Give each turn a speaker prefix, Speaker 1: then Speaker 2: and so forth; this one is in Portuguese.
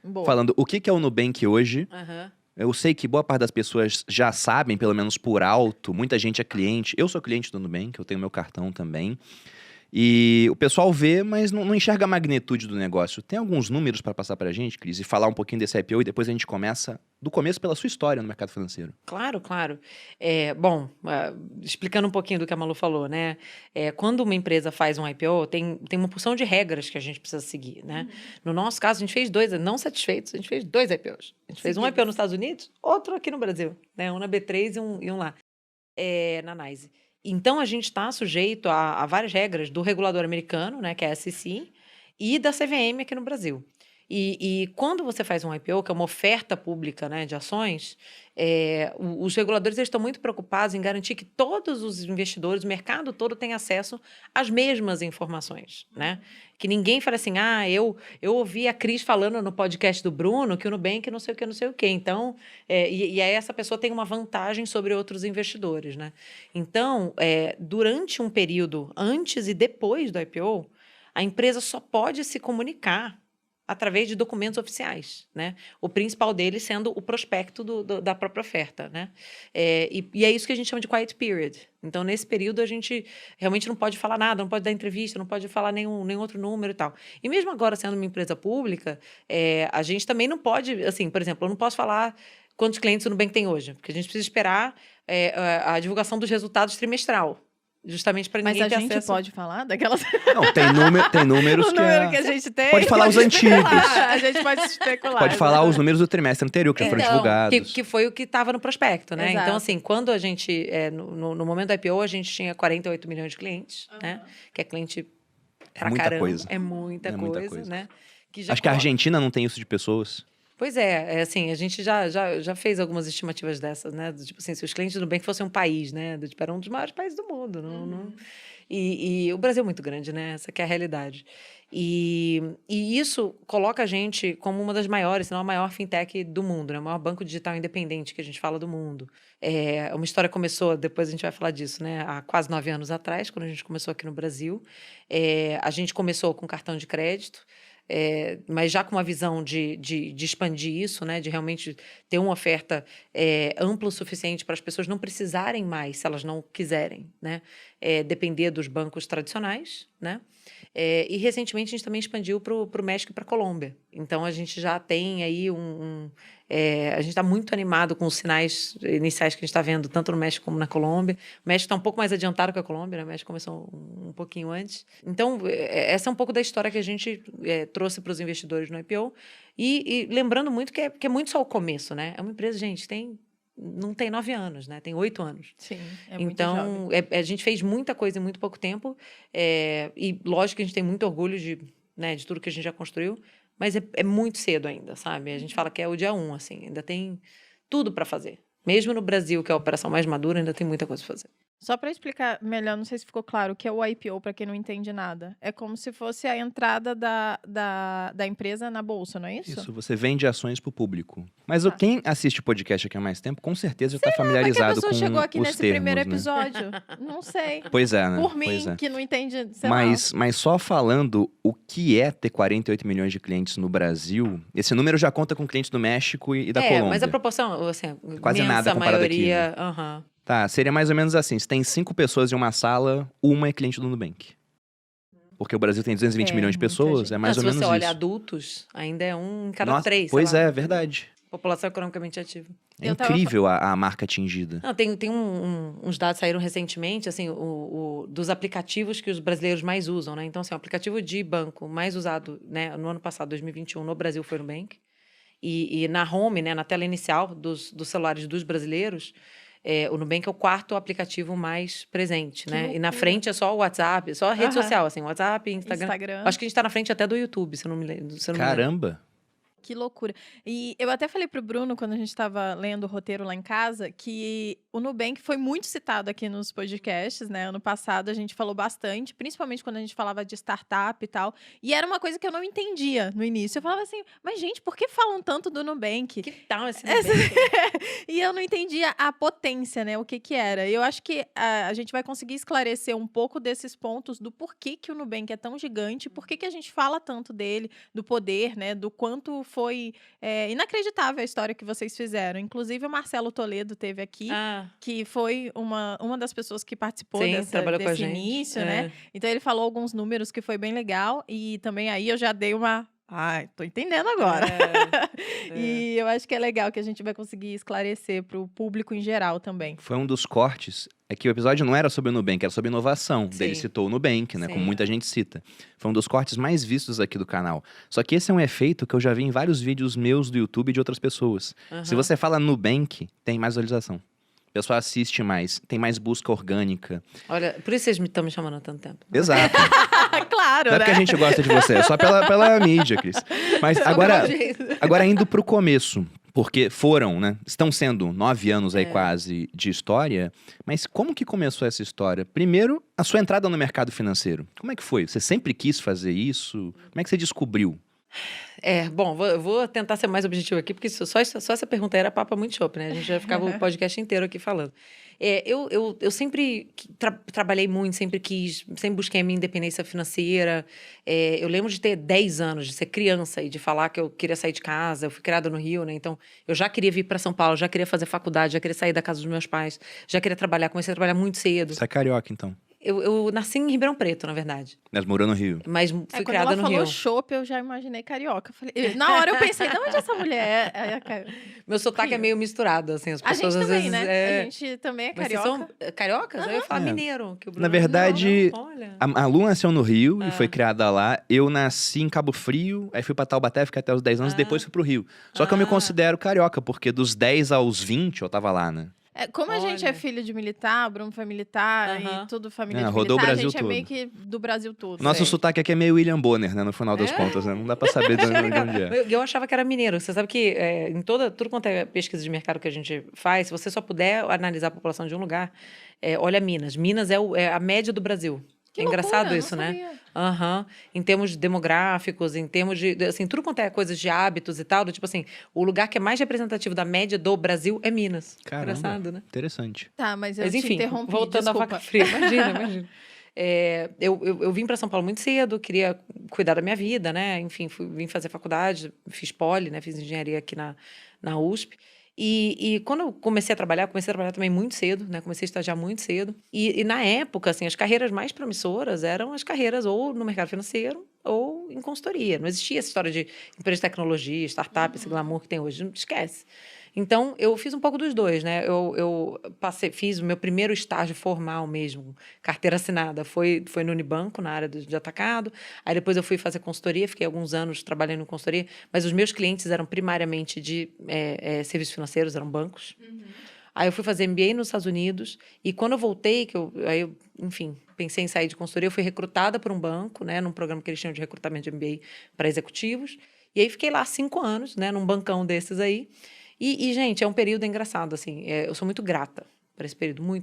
Speaker 1: Boa.
Speaker 2: falando o que é o Nubank hoje.
Speaker 3: Aham.
Speaker 2: Eu sei que boa parte das pessoas já sabem, pelo menos por alto. Muita gente é cliente. Eu sou cliente do Nubank, eu tenho meu cartão também. E o pessoal vê, mas não enxerga a magnitude do negócio. Tem alguns números para passar pra gente, Cris, e falar um pouquinho desse IPO e depois a gente começa do começo pela sua história no mercado financeiro.
Speaker 3: Claro, claro. Bom, explicando um pouquinho do que a Malu falou, né? Quando uma empresa faz um IPO, tem uma porção de regras que a gente precisa seguir, né? No nosso caso, a gente fez 2, não satisfeitos, a gente fez 2 IPOs. A gente fez um IPO nos Estados Unidos, outro aqui no Brasil, né? Um na B3 e um lá, na NYSE. Então, a gente está sujeito a várias regras do regulador americano, né? Que é a SEC, e da CVM aqui no Brasil. E quando você faz um IPO, que é uma oferta pública, né, de ações, os reguladores eles estão muito preocupados em garantir que todos os investidores, o mercado todo, tem acesso às mesmas informações, né? Que ninguém fale assim, eu ouvi a Cris falando no podcast do Bruno que o Nubank não sei o que, não sei o quê. Então, e aí essa pessoa tem uma vantagem sobre outros investidores, né? Então, durante um período antes e depois do IPO, a empresa só pode se comunicar através de documentos oficiais, né? O principal deles sendo o prospecto da própria oferta, né? E é isso que a gente chama de quiet period. Então, nesse período, a gente realmente não pode falar nada, não pode dar entrevista, não pode falar nenhum outro número e tal. E mesmo agora, sendo uma empresa pública, a gente também não pode, assim, por exemplo, eu não posso falar quantos clientes o Nubank tem hoje, porque a gente precisa esperar a divulgação dos resultados trimestral. Justamente para ninguém ter acesso.
Speaker 1: Mas a gente pode falar daquelas...
Speaker 2: Não, tem números
Speaker 1: o número que a gente tem.
Speaker 2: Pode falar os antigos.
Speaker 1: A gente pode especular.
Speaker 2: Pode falar os números do trimestre anterior, que já foram divulgados.
Speaker 3: Que foi o que estava no prospecto, né?
Speaker 1: Exato.
Speaker 3: Então, assim, quando a gente... no momento do IPO, a gente tinha 48 milhões de clientes, né? Que é cliente pra
Speaker 2: muita
Speaker 3: caramba.
Speaker 2: coisa.
Speaker 3: É muita
Speaker 2: muita
Speaker 3: coisa,
Speaker 2: coisa.
Speaker 3: né?
Speaker 2: Acho que a Argentina não tem isso de pessoas.
Speaker 3: Pois assim, a gente já fez algumas estimativas dessas, né? Tipo assim, se os clientes do Nubank fossem um país, né? Tipo, era um dos maiores países do mundo. E o Brasil é muito grande, né? Essa que é a realidade. E isso coloca a gente como uma das maiores, se não a maior fintech do mundo, né? O maior banco digital independente que a gente fala do mundo. Uma história começou, depois a gente vai falar disso, né? Há quase 9 anos atrás, quando a gente começou aqui no Brasil. A gente começou com cartão de crédito, mas já com uma visão de expandir isso, né, de realmente ter uma oferta ampla o suficiente para as pessoas não precisarem mais, se elas não quiserem, né, depender dos bancos tradicionais, né? E recentemente a gente também expandiu para o México e para a Colômbia. Então a gente já tem aí a gente está muito animado com os sinais iniciais que a gente está vendo, tanto no México como na Colômbia. O México está um pouco mais adiantado que a Colômbia, né? O México começou um pouquinho antes. Então, essa é um pouco da história que a gente trouxe para os investidores no IPO. E lembrando muito que é muito só o começo, né? É uma empresa, gente, não tem 9 anos, né? Tem 8 anos.
Speaker 1: Sim, é muito
Speaker 3: então,
Speaker 1: jovem.
Speaker 3: A gente fez muita coisa em muito pouco tempo. E lógico que a gente tem muito orgulho de tudo que a gente já construiu. Mas é muito cedo ainda, sabe? A gente fala que é o dia 1, assim. Ainda tem tudo para fazer. Mesmo no Brasil, que é a operação mais madura, ainda tem muita coisa para fazer.
Speaker 1: Só para explicar melhor, não sei se ficou claro, o que é o IPO, para quem não entende nada. É como se fosse a entrada da empresa na bolsa, não é isso?
Speaker 2: Isso, você vende ações para o público. Mas quem assiste o podcast aqui há mais tempo, com certeza já está
Speaker 1: Mas que a
Speaker 2: familiarizado com
Speaker 1: pessoa chegou aqui
Speaker 2: os
Speaker 1: nesse
Speaker 2: termos,
Speaker 1: primeiro
Speaker 2: né?
Speaker 1: episódio? Não sei.
Speaker 2: Pois é, né?
Speaker 1: Por mim,
Speaker 2: Pois é.
Speaker 1: que não entende, sei lá.
Speaker 2: Mas só falando o que é ter 48 milhões de clientes no Brasil, esse número já conta com clientes do México e da Colômbia.
Speaker 3: Mas a proporção, assim,
Speaker 2: Quase nada comparado
Speaker 3: maioria,
Speaker 2: aqui, Tá, seria mais ou menos assim. Se tem 5 pessoas em uma sala, uma é cliente do Nubank. Porque o Brasil tem 220 milhões de pessoas, é mais ou menos isso.
Speaker 3: Se você olha adultos, ainda é um em cada 3.
Speaker 2: Pois é, verdade.
Speaker 3: População economicamente ativa.
Speaker 2: É incrível a marca atingida.
Speaker 3: Não, tem uns dados que saíram recentemente, assim, dos aplicativos que os brasileiros mais usam, né? Então, assim, o aplicativo de banco mais usado, né, no ano passado, 2021, no Brasil, foi o Nubank. E na home, né, na tela inicial dos celulares dos brasileiros, o Nubank é o 4º aplicativo mais presente, né?
Speaker 1: loucura.
Speaker 3: E na frente é só o WhatsApp, só a rede social, assim, WhatsApp, Instagram. Acho que a gente tá na frente até do YouTube, se eu não me lembro.
Speaker 2: Caramba!
Speaker 1: Que loucura. E eu até falei pro Bruno, quando a gente estava lendo o roteiro lá em casa, que o Nubank foi muito citado aqui nos podcasts, né? Ano passado a gente falou bastante, principalmente quando a gente falava de startup e tal. E era uma coisa que eu não entendia no início. Eu falava assim, mas gente, por que falam tanto do Nubank?
Speaker 3: Que tal esse Nubank?
Speaker 1: E eu não entendia a potência, né? O que era. Eu acho que a gente vai conseguir esclarecer um pouco desses pontos do porquê que o Nubank é tão gigante, por que a gente fala tanto dele, do poder, né? Do quanto foi inacreditável a história que vocês fizeram. Inclusive, o Marcelo Toledo teve aqui, que foi uma das pessoas que participou
Speaker 3: trabalhou com a
Speaker 1: desse
Speaker 3: gente.
Speaker 1: início, né? Então, ele falou alguns números que foi bem legal. E também aí eu já dei uma... Ai, tô entendendo agora. E eu acho que é legal que a gente vai conseguir esclarecer para o público em geral também.
Speaker 2: Foi um dos cortes. É que o episódio não era sobre o Nubank, era sobre inovação. Daí ele citou o Nubank, né?
Speaker 3: Sim.
Speaker 2: Como muita gente cita. Foi um dos cortes mais vistos aqui do canal. Só que esse é um efeito que eu já vi em vários vídeos meus do YouTube e de outras pessoas. Se você fala Nubank, tem mais visualização. O pessoal assiste mais, tem mais busca orgânica.
Speaker 3: Olha, por isso vocês estão me chamando há tanto tempo.
Speaker 2: Exato.
Speaker 1: Claro,
Speaker 2: Não é porque a gente gosta de você, é só pela mídia, Cris. Mas agora indo pro começo, porque foram, né? Estão sendo 9 anos aí quase de história, mas como que começou essa história? Primeiro, a sua entrada no mercado financeiro. Como é que foi? Você sempre quis fazer isso? Como é que você descobriu?
Speaker 3: Bom, vou tentar ser mais objetivo aqui, porque só essa pergunta era papo muito chopp, né? A gente já ficava o podcast inteiro aqui falando. Eu sempre trabalhei muito, sempre busquei a minha independência financeira. Eu lembro de ter 10 anos, de ser criança e de falar que eu queria sair de casa. Eu fui criada no Rio, né? Então, eu já queria vir para São Paulo, já queria fazer faculdade, já queria sair da casa dos meus pais, já queria trabalhar, comecei a trabalhar muito cedo.
Speaker 2: Você é carioca, então?
Speaker 3: Eu nasci em Ribeirão Preto, na verdade.
Speaker 2: Mas morou no Rio.
Speaker 3: Mas fui
Speaker 1: quando
Speaker 3: criada no
Speaker 1: ela
Speaker 3: Rio.
Speaker 1: falou chopp, eu já imaginei carioca. Na hora eu pensei, de onde é essa mulher?
Speaker 3: Meu sotaque é meio misturado, assim, as pessoas
Speaker 1: a gente
Speaker 3: às
Speaker 1: também,
Speaker 3: vezes...
Speaker 1: né? A gente também é
Speaker 3: Mas vocês
Speaker 1: carioca.
Speaker 3: são cariocas? Eu ia falar mineiro. Que o Bruno...
Speaker 2: Na verdade,
Speaker 3: não, olha.
Speaker 2: a Lu nasceu no Rio e foi criada lá. Eu nasci em Cabo Frio, aí fui pra Taubaté, fiquei até os 10 anos, depois fui pro Rio. Só que eu me considero carioca, porque dos 10 aos 20 eu tava lá, né?
Speaker 1: Como a gente é filho de militar, o Bruno foi militar e tudo família de
Speaker 2: rodou
Speaker 1: militar,
Speaker 2: o Brasil
Speaker 1: a gente
Speaker 2: todo.
Speaker 1: é meio que do Brasil todo.
Speaker 2: Nosso sotaque aqui é meio William Bonner, né? No final das contas, né? Não dá pra saber de onde é.
Speaker 3: Eu achava que era mineiro. Você sabe que em tudo quanto é pesquisa de mercado que a gente faz, se você só puder analisar a população de um lugar, olha Minas. Minas é a média do Brasil.
Speaker 1: Que
Speaker 3: é engraçado
Speaker 1: loucura,
Speaker 3: isso,
Speaker 1: não
Speaker 3: né?
Speaker 1: sabia.
Speaker 3: Em termos demográficos, em termos de, assim, tudo quanto é coisas de hábitos e tal, do tipo assim, o lugar que é mais representativo da média do Brasil é Minas.
Speaker 2: Caramba,
Speaker 3: engraçado, né?
Speaker 2: interessante.
Speaker 1: Tá, mas eu
Speaker 3: Mas
Speaker 1: te
Speaker 3: enfim,
Speaker 1: interrompi,
Speaker 3: voltando à
Speaker 1: desculpa.
Speaker 3: vaca fria, imagina. Eu vim para São Paulo muito cedo, queria cuidar da minha vida, né? Enfim, vim fazer faculdade, fiz poli, né? Fiz engenharia aqui na USP. E quando eu comecei a trabalhar também muito cedo, né? Comecei a estagiar muito cedo. E na época, assim, as carreiras mais promissoras eram as carreiras ou no mercado financeiro ou em consultoria. Não existia essa história de empresa de tecnologia, startup, esse glamour que tem hoje. Não esquece. Então, eu fiz um pouco dos dois, né? Eu fiz o meu primeiro estágio formal mesmo, carteira assinada, foi no Unibanco, na área de atacado. Aí depois eu fui fazer consultoria, fiquei alguns anos trabalhando em consultoria, mas os meus clientes eram primariamente de serviços financeiros, eram bancos. Aí eu fui fazer MBA nos Estados Unidos e quando eu voltei, enfim, pensei em sair de consultoria, eu fui recrutada por um banco, né, num programa que eles tinham de recrutamento de MBA para executivos. E aí fiquei lá 5 anos, né, num bancão desses aí. E, gente, é um período engraçado, assim. Eu sou muito grata por esse período, muito.